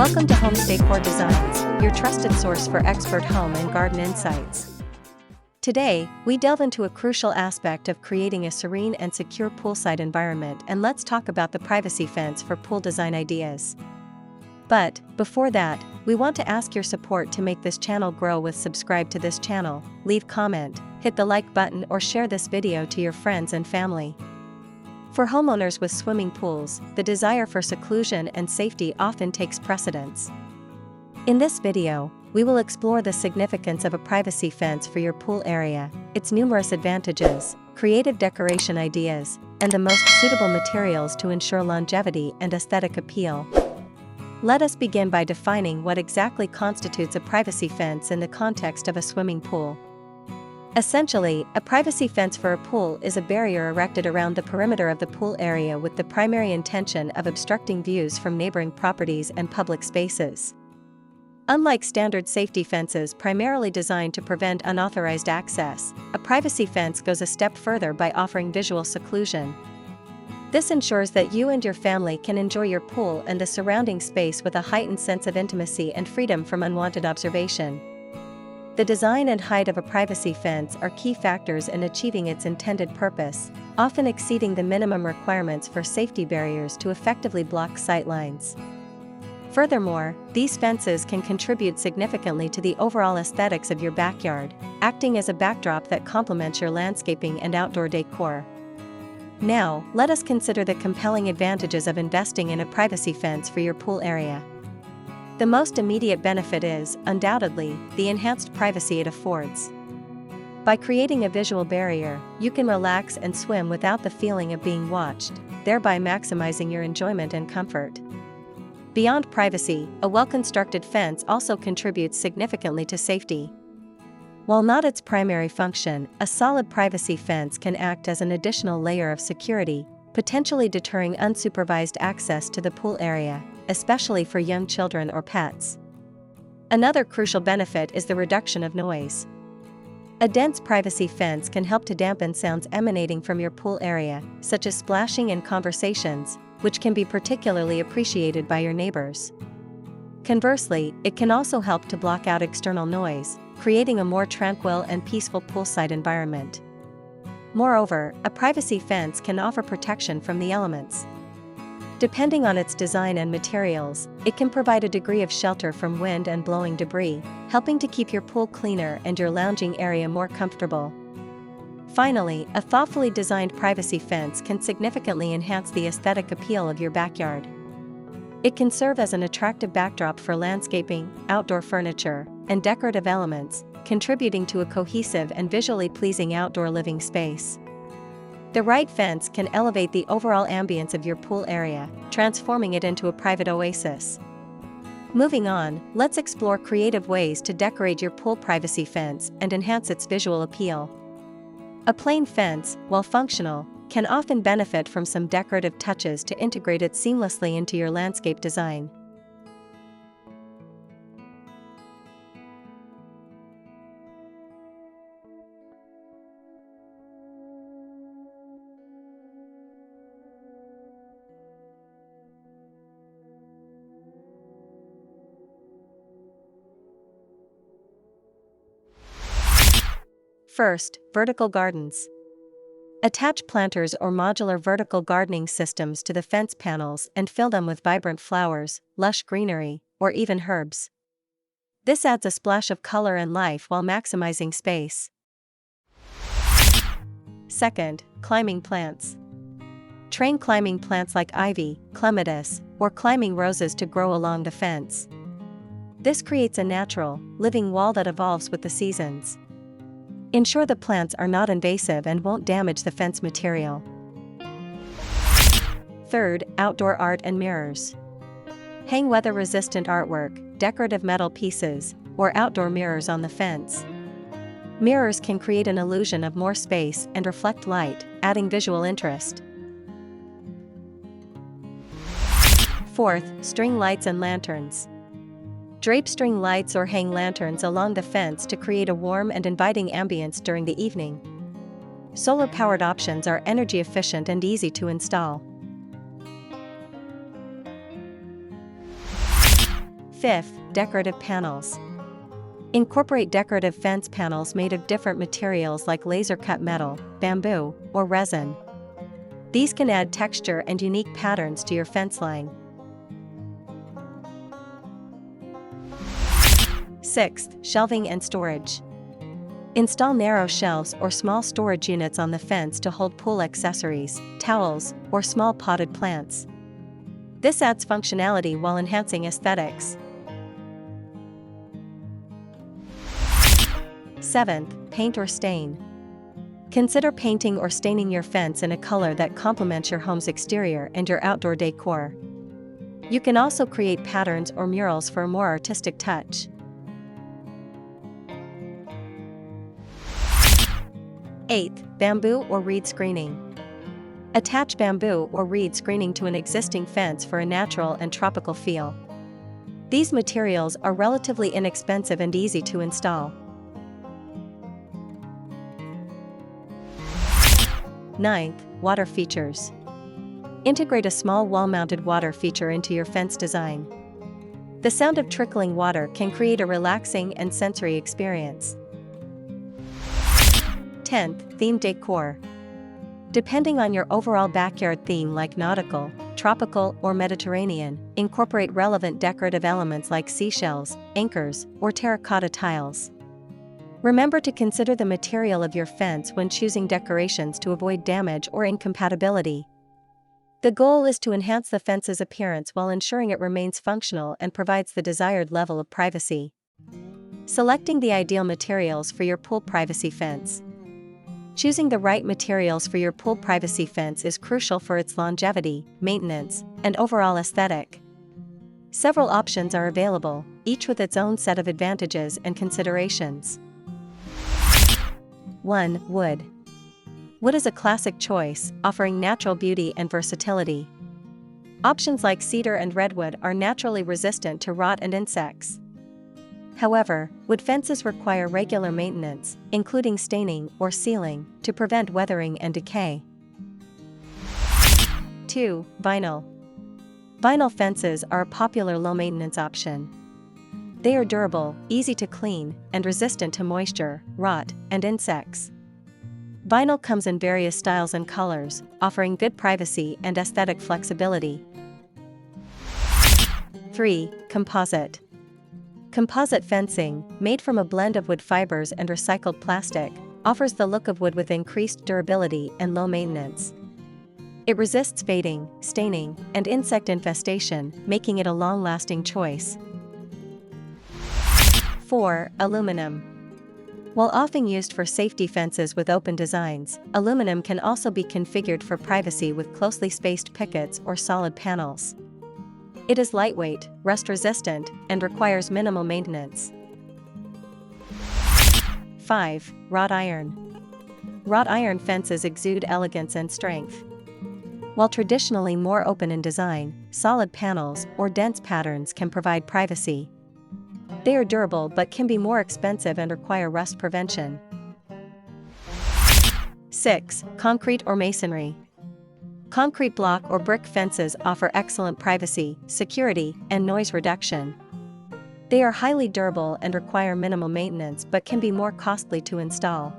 Welcome to Homes Decor Designs, your trusted source for expert home and garden insights. Today, we delve into a crucial aspect of creating a serene and secure poolside environment, and let's talk about the privacy fence for pool design ideas. But, before that, we want to ask your support to make this channel grow with subscribe to this channel, leave comment, hit the like button or share this video to your friends and family. For homeowners with swimming pools, the desire for seclusion and safety often takes precedence. In this video, we will explore the significance of a privacy fence for your pool area, its numerous advantages, creative decoration ideas, and the most suitable materials to ensure longevity and aesthetic appeal. Let us begin by defining what exactly constitutes a privacy fence in the context of a swimming pool. Essentially, a privacy fence for a pool is a barrier erected around the perimeter of the pool area with the primary intention of obstructing views from neighboring properties and public spaces. Unlike standard safety fences primarily designed to prevent unauthorized access, a privacy fence goes a step further by offering visual seclusion. This ensures that you and your family can enjoy your pool and the surrounding space with a heightened sense of intimacy and freedom from unwanted observation. The design and height of a privacy fence are key factors in achieving its intended purpose, often exceeding the minimum requirements for safety barriers to effectively block sight lines. Furthermore, these fences can contribute significantly to the overall aesthetics of your backyard, acting as a backdrop that complements your landscaping and outdoor decor. Now, let us consider the compelling advantages of investing in a privacy fence for your pool area. The most immediate benefit is, undoubtedly, the enhanced privacy it affords. By creating a visual barrier, you can relax and swim without the feeling of being watched, thereby maximizing your enjoyment and comfort. Beyond privacy, a well-constructed fence also contributes significantly to safety. While not its primary function, a solid privacy fence can act as an additional layer of security, potentially deterring unsupervised access to the pool area, especially for young children or pets. Another crucial benefit is the reduction of noise. A dense privacy fence can help to dampen sounds emanating from your pool area, such as splashing and conversations, which can be particularly appreciated by your neighbors. Conversely, it can also help to block out external noise, creating a more tranquil and peaceful poolside environment. Moreover, a privacy fence can offer protection from the elements. Depending on its design and materials, it can provide a degree of shelter from wind and blowing debris, helping to keep your pool cleaner and your lounging area more comfortable. Finally, a thoughtfully designed privacy fence can significantly enhance the aesthetic appeal of your backyard. It can serve as an attractive backdrop for landscaping, outdoor furniture, and decorative elements, contributing to a cohesive and visually pleasing outdoor living space. The right fence can elevate the overall ambience of your pool area, transforming it into a private oasis. Moving on, let's explore creative ways to decorate your pool privacy fence and enhance its visual appeal. A plain fence, while functional, can often benefit from some decorative touches to integrate it seamlessly into your landscape design. First, vertical gardens. Attach planters or modular vertical gardening systems to the fence panels and fill them with vibrant flowers, lush greenery, or even herbs. This adds a splash of color and life while maximizing space. Second, climbing plants. Train climbing plants like ivy, clematis, or climbing roses to grow along the fence. This creates a natural, living wall that evolves with the seasons. Ensure the plants are not invasive and won't damage the fence material. Third, outdoor art and mirrors. Hang weather-resistant artwork, decorative metal pieces, or outdoor mirrors on the fence. Mirrors can create an illusion of more space and reflect light, adding visual interest. Fourth, string lights and lanterns. Drape string lights or hang lanterns along the fence to create a warm and inviting ambience during the evening. Solar-powered options are energy efficient and easy to install. Fifth, decorative panels. Incorporate decorative fence panels made of different materials like laser-cut metal, bamboo, or resin. These can add texture and unique patterns to your fence line. Sixth, shelving and storage. Install narrow shelves or small storage units on the fence to hold pool accessories, towels, or small potted plants. This adds functionality while enhancing aesthetics. Seventh, paint or stain. Consider painting or staining your fence in a color that complements your home's exterior and your outdoor decor. You can also create patterns or murals for a more artistic touch. Eighth, bamboo or reed screening. Attach bamboo or reed screening to an existing fence for a natural and tropical feel. These materials are relatively inexpensive and easy to install. Ninth, water features. Integrate a small wall-mounted water feature into your fence design. The sound of trickling water can create a relaxing and sensory experience. 10th, theme decor. Depending on your overall backyard theme like nautical, tropical, or Mediterranean, incorporate relevant decorative elements like seashells, anchors, or terracotta tiles. Remember to consider the material of your fence when choosing decorations to avoid damage or incompatibility. The goal is to enhance the fence's appearance while ensuring it remains functional and provides the desired level of privacy. Selecting the ideal materials for your pool privacy fence. Choosing the right materials for your pool privacy fence is crucial for its longevity, maintenance, and overall aesthetic. Several options are available, each with its own set of advantages and considerations. 1. Wood. Wood is a classic choice, offering natural beauty and versatility. Options like cedar and redwood are naturally resistant to rot and insects. However, wood fences require regular maintenance, including staining or sealing, to prevent weathering and decay. 2. Vinyl. Vinyl fences are a popular low-maintenance option. They are durable, easy to clean, and resistant to moisture, rot, and insects. Vinyl comes in various styles and colors, offering good privacy and aesthetic flexibility. 3. Composite. Composite fencing, made from a blend of wood fibers and recycled plastic, offers the look of wood with increased durability and low maintenance. It resists fading, staining, and insect infestation, making it a long-lasting choice. 4. Aluminum. While often used for safety fences with open designs, aluminum can also be configured for privacy with closely spaced pickets or solid panels. It is lightweight, rust-resistant, and requires minimal maintenance. 5. Wrought iron. Wrought iron fences exude elegance and strength. While traditionally more open in design, solid panels or dense patterns can provide privacy. They are durable but can be more expensive and require rust prevention. 6. Concrete or masonry. Concrete block or brick fences offer excellent privacy, security, and noise reduction. They are highly durable and require minimal maintenance but can be more costly to install.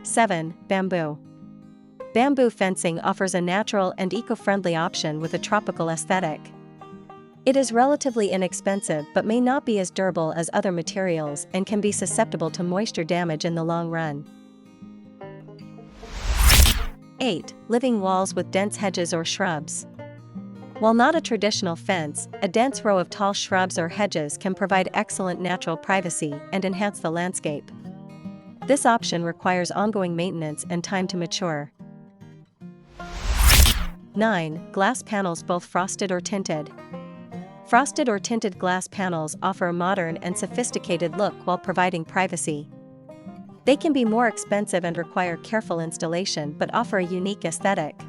7. Bamboo. Bamboo fencing offers a natural and eco-friendly option with a tropical aesthetic. It is relatively inexpensive but may not be as durable as other materials and can be susceptible to moisture damage in the long run. 8. Living walls with dense hedges or shrubs. While not a traditional fence, a dense row of tall shrubs or hedges can provide excellent natural privacy and enhance the landscape. This option requires ongoing maintenance and time to mature. 9. Glass panels, both frosted or tinted. Frosted or tinted glass panels offer a modern and sophisticated look while providing privacy. They can be more expensive and require careful installation but offer a unique aesthetic.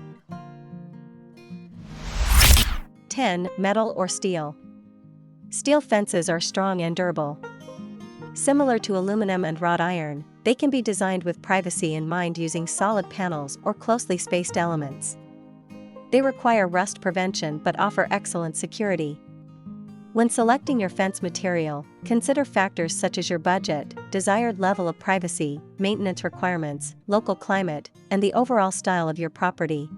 10. Metal or steel. Steel fences are strong and durable. Similar to aluminum and wrought iron, they can be designed with privacy in mind using solid panels or closely spaced elements. They require rust prevention but offer excellent security. When selecting your fence material, consider factors such as your budget, desired level of privacy, maintenance requirements, local climate, and the overall style of your property.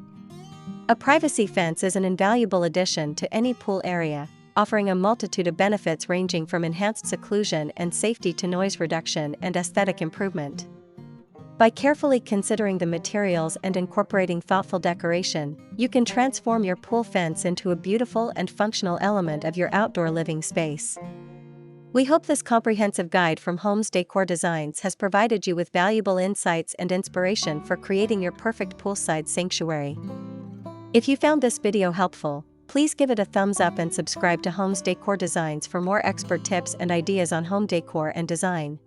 A privacy fence is an invaluable addition to any pool area, offering a multitude of benefits ranging from enhanced seclusion and safety to noise reduction and aesthetic improvement. By carefully considering the materials and incorporating thoughtful decoration, you can transform your pool fence into a beautiful and functional element of your outdoor living space. We hope this comprehensive guide from Homes Decor Designs has provided you with valuable insights and inspiration for creating your perfect poolside sanctuary. If you found this video helpful, please give it a thumbs up and subscribe to Homes Decor Designs for more expert tips and ideas on home decor and design.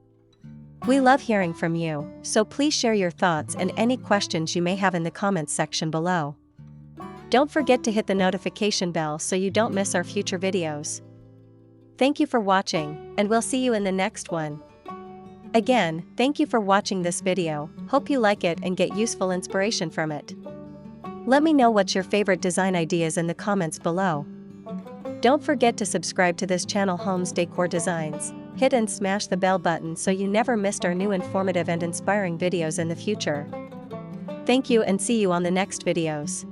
We love hearing from you, so please share your thoughts and any questions you may have in the comments section below. Don't forget to hit the notification bell so you don't miss our future videos. Thank you for watching, and we'll see you in the next one. Again, thank you for watching this video, hope you like it and get useful inspiration from it. Let me know what's your favorite design ideas in the comments below. Don't forget to subscribe to this channel Homes Decor Designs. Hit and smash the bell button so you never missed our new informative and inspiring videos in the future. Thank you and see you on the next videos.